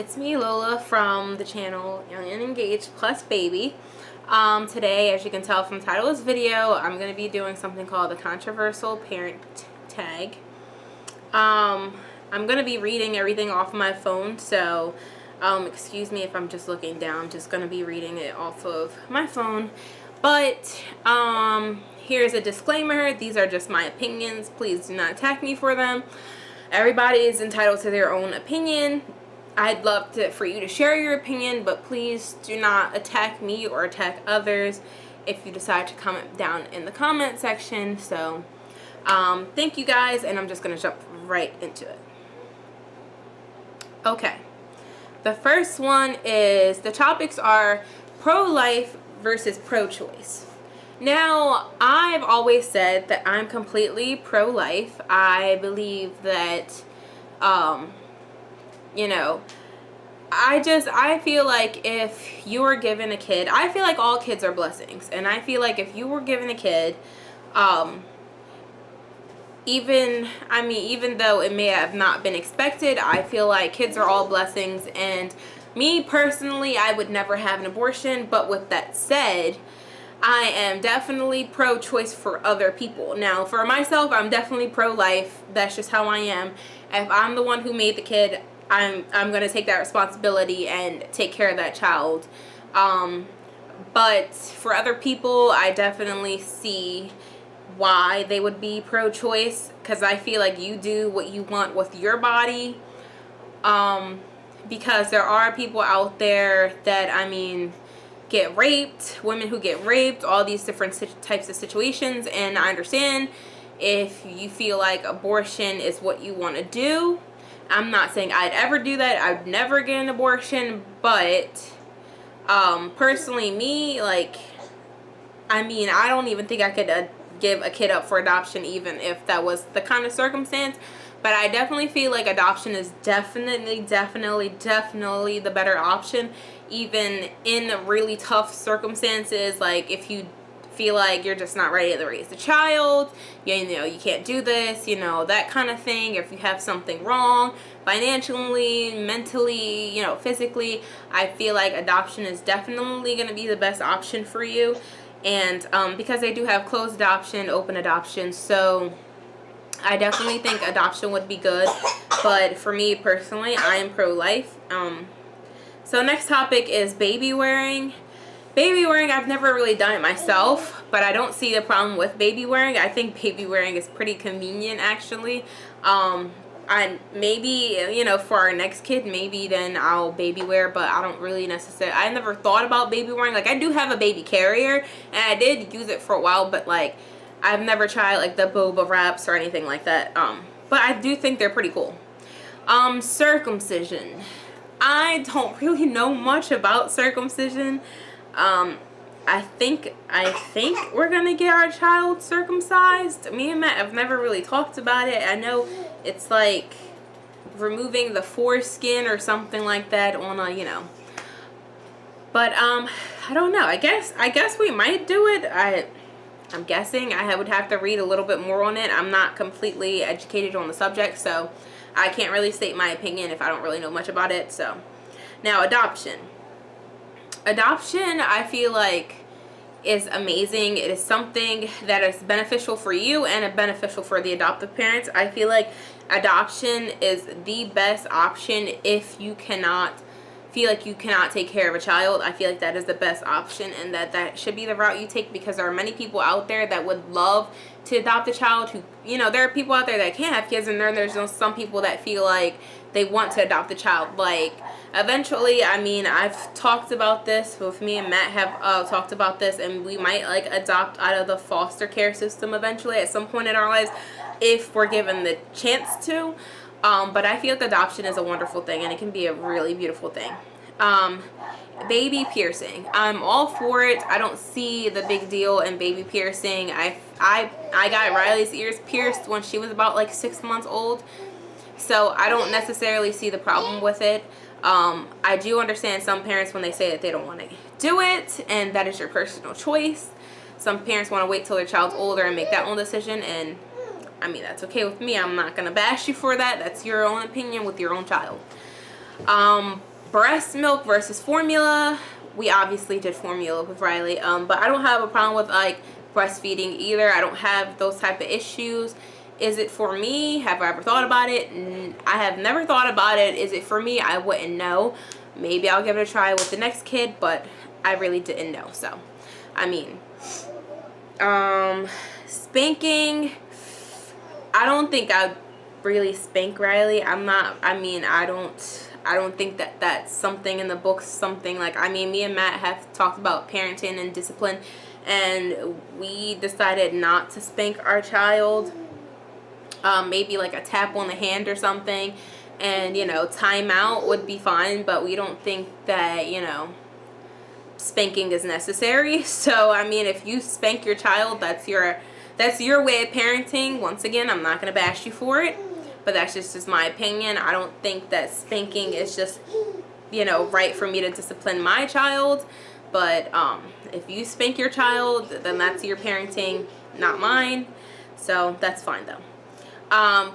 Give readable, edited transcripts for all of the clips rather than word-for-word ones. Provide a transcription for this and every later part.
It's me, Lola, from the channel Young and Engaged plus Baby. Today, as you can tell from the title of this video, I'm going to be doing something called the controversial parent tag. I'm going to be reading everything off my phone, so excuse me if I'm just looking down. I'm just going to be reading it off of my phone. But here's a disclaimer. These are just my opinions. Please do not attack me for them. Everybody is entitled to their own opinion. I'd love for you to share your opinion, but please do not attack me or attack others if you decide to comment down in the comment section. So thank you guys, and I'm just going to jump right into it. Okay. The first one is, the topics are pro-life versus pro-choice. Now, I've always said that I'm completely pro-life. I believe that, you know, I feel like if you were given a kid, I feel like all kids are blessings. And I feel like if you were given a kid, even though it may have not been expected, I feel like kids are all blessings. And me personally, I would never have an abortion. But with that said, I am definitely pro-choice for other people. Now, for myself, I'm definitely pro-life. That's just how I am. If I'm the one who made the kid, I'm going to take that responsibility and take care of that child. But for other people, I definitely see why they would be pro-choice, because I feel like you do what you want with your body. Because there are people out there that, get raped, women who get raped, all these different types of situations, and I understand if you feel like abortion is what you want to do. I'm not saying I'd ever do that. I'd never get an abortion, but personally, me, I don't even think I could give a kid up for adoption, even if that was the kind of circumstance. But I definitely feel like adoption is definitely the better option, even in really tough circumstances. Like if you feel like you're just not ready to raise a child, you know, you can't do this, you know, that kind of thing. If you have something wrong financially, mentally, you know, physically, I feel like adoption is definitely going to be the best option for you. And because they do have closed adoption, open adoption, so I definitely think adoption would be good. But for me personally, I am pro-life. So next topic is baby wearing. Baby wearing, I've never really done it myself, but I don't see the problem with baby wearing. I think baby wearing is pretty convenient, actually. Maybe, you know, for our next kid, maybe then I'll baby wear, but I don't really necessarily, I never thought about baby wearing. Like, I do have a baby carrier, and I did use it for a while, but like, I've never tried like the boba wraps or anything like that. But I do think they're pretty cool. Circumcision. I don't really know much about circumcision. I think we're gonna get our child circumcised. Me and Matt have never really talked about it. I know it's like removing the foreskin or something like that on a, you know. But I don't know. I guess we might do it. I'm guessing. I would have to read a little bit more on it. I'm not completely educated on the subject, so I can't really state my opinion if I don't really know much about it. So now, adoption. Adoption, I feel like, is amazing. It is something that is beneficial for you and beneficial for the adoptive parents. I feel like adoption is the best option if you feel like you cannot take care of a child. I feel like that is the best option, and that should be the route you take, because there are many people out there that would love to adopt a child who, you know, there are people out there that can't have kids, and then there's some people that feel like they want to adopt a child. Like, eventually, I've talked about this with me and Matt have talked about this, and we might like adopt out of the foster care system eventually at some point in our lives if we're given the chance to. But I feel like adoption is a wonderful thing, and it can be a really beautiful thing. Baby piercing. I'm all for it. I don't see the big deal in baby piercing. I got Ryleigh's ears pierced when she was about like 6 months old, so I don't necessarily see the problem with it. I do understand some parents when they say that they don't want to do it, and that is your personal choice. Some parents want to wait till their child's older and make that own decision, and that's okay with me. I'm not going to bash you for that. That's your own opinion with your own child. Breast milk versus formula. We obviously did formula with Ryleigh, but I don't have a problem with like breastfeeding either. I don't have those type of issues. Is it for me? Have I ever thought about it? I have never thought about it. Is it for me? I wouldn't know. Maybe I'll give it a try with the next kid, but I really didn't know. So, I mean, spanking, I don't think I'd really spank Ryleigh. I don't think that that's something in the books, something like, I mean, me and Matt have talked about parenting and discipline, and we decided not to spank our child. Maybe like a tap on the hand or something, and, you know, time out would be fine, but we don't think that, you know, spanking is necessary. So, I mean, if you spank your child, that's your way of parenting. Once again, I'm not going to bash you for it, but that's just my opinion. I don't think that spanking is just, you know, right for me to discipline my child. But if you spank your child, then that's your parenting, not mine. So that's fine though.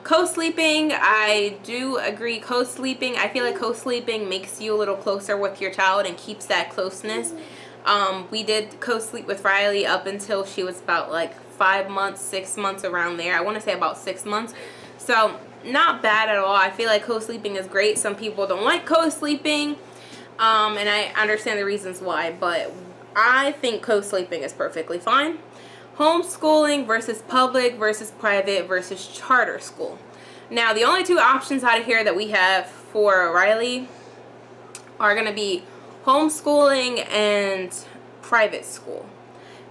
Co-sleeping, I do agree. Co-sleeping, I feel like co-sleeping makes you a little closer with your child and keeps that closeness. We did co-sleep with Ryleigh up until she was about like 5 months, 6 months, around there. I want to say about 6 months. So not bad at all. I feel like co-sleeping is great. Some people don't like co-sleeping, and I understand the reasons why, but I think co-sleeping is perfectly fine. Homeschooling versus public versus private versus charter school. Now, the only two options out of here that we have for Ryleigh are going to be homeschooling and private school.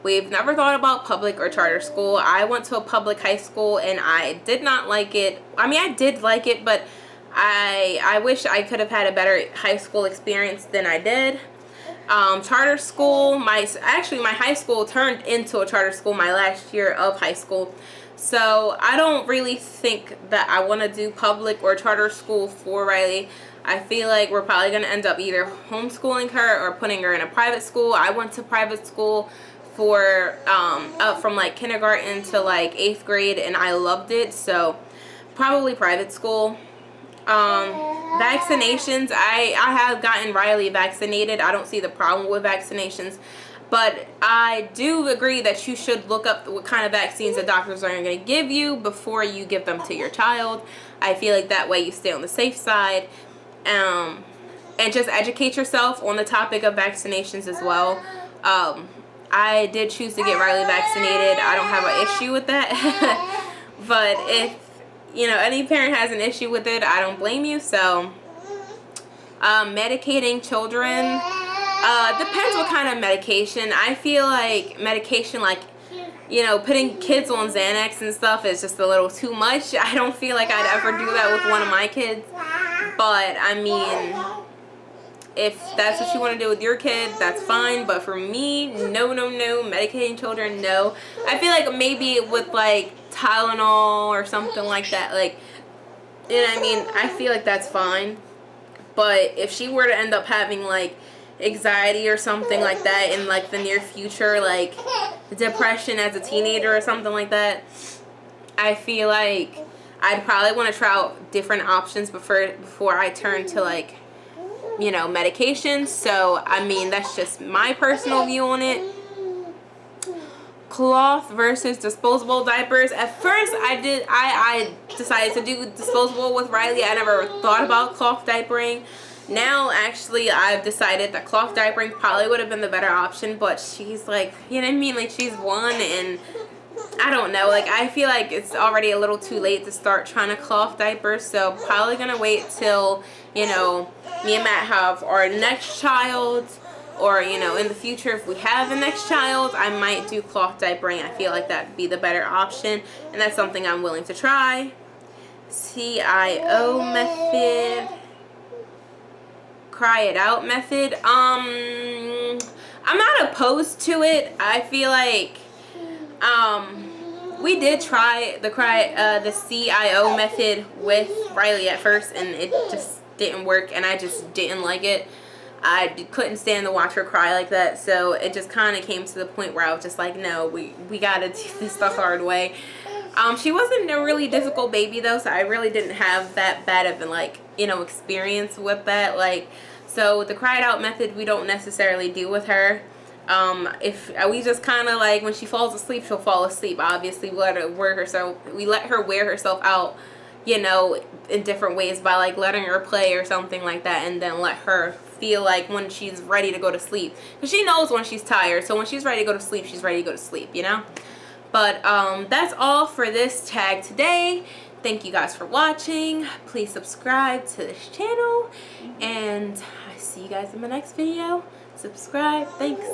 We've never thought about public or charter school. I went to a public high school and I did not like it. I mean, I did like it, but I wish I could have had a better high school experience than I did. Charter school, my high school turned into a charter school my last year of high school. So I don't really think that I want to do public or charter school for Ryleigh. I feel like we're probably going to end up either homeschooling her or putting her in a private school. I went to private school for from like kindergarten to like 8th grade, and I loved it. So probably private school. Vaccinations, I have gotten Ryleigh vaccinated. I don't see the problem with vaccinations, but I do agree that you should look up what kind of vaccines the doctors are going to give you before you give them to your child. I feel like that way you stay on the safe side, and just educate yourself on the topic of vaccinations as well. I did choose to get Ryleigh vaccinated. I don't have an issue with that. But if, you know, any parent has an issue with it, I don't blame you. So, medicating children, depends what kind of medication. I feel like medication, like, you know, putting kids on Xanax and stuff is just a little too much. I don't feel like I'd ever do that with one of my kids. But, I mean, if that's what you want to do with your kid, that's fine. But for me, no. Medicating children, no. I feel like maybe with, like, Tylenol or something like that, like, you know what I mean? I feel like that's fine. But if she were to end up having, like, anxiety or something like that in, like, the near future, like, depression as a teenager or something like that, I feel like I'd probably want to try out different options before I turn to, like, you know, medications. So, I mean, that's just my personal view on it. Cloth versus disposable diapers. At first, I decided to do disposable with Ryleigh. I never thought about cloth diapering. Now, actually, I've decided that cloth diapering probably would have been the better option, but she's like, you know what I mean? Like, she's 1, and I don't know. Like, I feel like it's already a little too late to start trying to cloth diapers, so probably gonna wait till, you know, me and Matt have our next child, or, you know, in the future, if we have a next child, I might do cloth diapering. I feel like that'd be the better option, and that's something I'm willing to try. CIO method. Cry it out method. I'm not opposed to it. I feel like, we did try the CIO method with Ryleigh at first, and it just didn't work, and I just didn't like it. I couldn't stand to watch her cry like that, so it just kind of came to the point where I was just like, no, we gotta do this the hard way. She wasn't a really difficult baby though, so I really didn't have that bad of an, like, you know, experience with that. Like, So with the cried out method, we don't necessarily deal with her. If we just kind of like, when she falls asleep, she'll fall asleep. Obviously, we let her wear herself out, you know, in different ways, by like letting her play or something like that, and then let her feel like when she's ready to go to sleep, because she knows when she's tired. So when she's ready to go to sleep, she's ready to go to sleep, you know. But that's all for this tag today. Thank you guys for watching. Please subscribe to this channel, and I see you guys in my next video. Subscribe. Thanks.